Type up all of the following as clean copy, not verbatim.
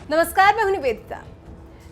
नमस्कार, मैं हूं निवेदिता।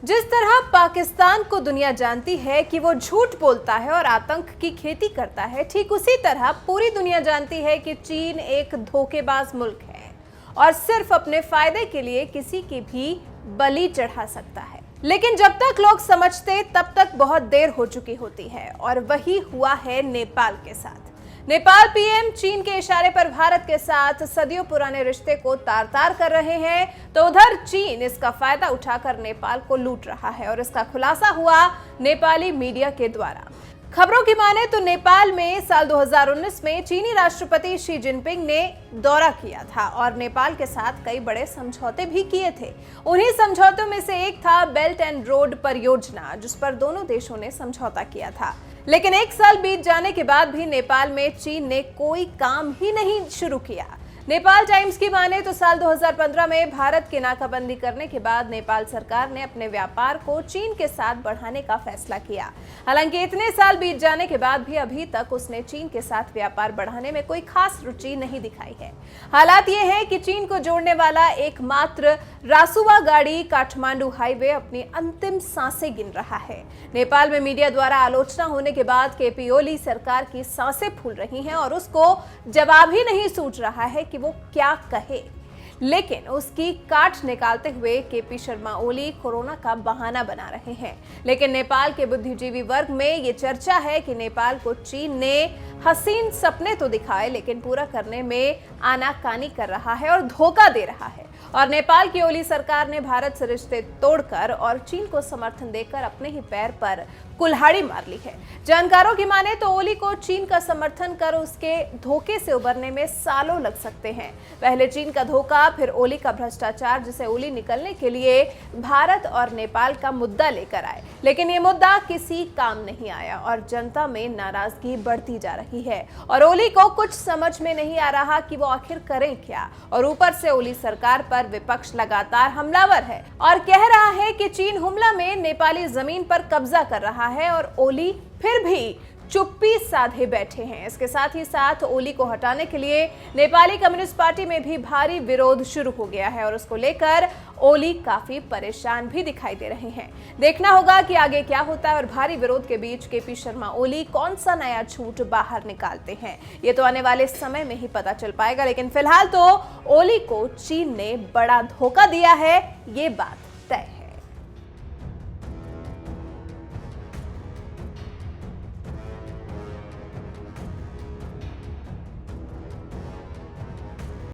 जिस तरह पाकिस्तान को दुनिया जानती है कि वो झूठ बोलता है और आतंक की खेती करता है, ठीक उसी तरह पूरी दुनिया जानती है कि चीन एक धोखेबाज मुल्क है और सिर्फ अपने फायदे के लिए किसी की भी बलि चढ़ा सकता है। लेकिन जब तक लोग समझते तब तक बहुत देर हो चुकी होती है और वही हुआ है नेपाल के साथ। नेपाल पीएम चीन के इशारे पर भारत के साथ सदियों पुराने रिश्ते को तार तार कर रहे हैं, तो उधर चीन इसका फायदा उठाकर नेपाल को लूट रहा है और इसका खुलासा हुआ नेपाली मीडिया के द्वारा। खबरों की माने तो नेपाल में साल 2019 में चीनी राष्ट्रपति शी जिनपिंग ने दौरा किया था और नेपाल के साथ कई बड़े समझौते भी किए थे। उन्हीं समझौतों में से एक था बेल्ट एंड रोड परियोजना, जिस पर दोनों देशों ने समझौता किया था। लेकिन एक साल बीत जाने के बाद भी नेपाल में चीन ने कोई काम ही नहीं शुरू किया। नेपाल टाइम्स की माने तो साल 2015 में भारत की नाकाबंदी करने के बाद नेपाल सरकार ने अपने व्यापार को चीन के साथ बढ़ाने का फैसला किया। हालांकि इतने साल बीत जाने के बाद भी अभी तक उसने चीन के साथ व्यापार बढ़ाने में कोई खास रुचि नहीं दिखाई है। हालात ये है कि चीन को जोड़ने वाला एकमात्र रासुवा गाड़ी काठमांडू हाईवे अपनी अंतिम सांसें गिन रहा है। नेपाल में मीडिया द्वारा आलोचना होने के बाद केपी ओली सरकार की सांसें फूल रही हैं और उसको जवाब ही नहीं सूझ रहा है कि वो क्या कहे। लेकिन उसकी काट निकालते हुए केपी शर्मा ओली कोरोना का बहाना बना रहे हैं। लेकिन नेपाल के बुद्धिजीवी वर्ग में ये चर्चा है कि नेपाल को चीन ने हसीन सपने तो दिखाए, लेकिन पूरा करने में आनाकानी कर रहा है और धोखा दे रहा है। और नेपाल की ओली सरकार ने भारत से रिश्ते तोड़कर और चीन को समर्थन देकर अपने ही पैर पर कुल्हाड़ी मार ली है। जानकारों की माने तो ओली को चीन का समर्थन कर उसके धोखे से उबरने में सालों लग सकते हैं। पहले चीन का धोखा, फिर ओली का भ्रष्टाचार, जिसे ओली निकलने के लिए भारत और नेपाल का मुद्दा लेकर आए। लेकिन ये मुद्दा किसी काम नहीं आया और जनता में नाराजगी बढ़ती जा रही है और ओली को कुछ समझ में नहीं आ रहा कि वो आखिर करें क्या। और ऊपर से ओली सरकार पर विपक्ष लगातार हमलावर है और कह रहा है कि चीन हुमला में नेपाली जमीन पर कब्जा कर रहा है और ओली फिर भी चुप्पी साधे बैठे हैं। इसके साथ ही साथ ओली को हटाने के लिए नेपाली कम्युनिस्ट पार्टी में भी भारी विरोध शुरू हो गया है और उसको लेकर ओली काफी परेशान भी दिखाई दे रहे हैं। देखना होगा कि आगे क्या होता है और भारी विरोध के बीच केपी शर्मा ओली कौन सा नया झूठ बाहर निकालते हैं, ये तो आने वाले समय में ही पता चल पाएगा। लेकिन फिलहाल तो ओली को चीन ने बड़ा धोखा दिया है, ये बात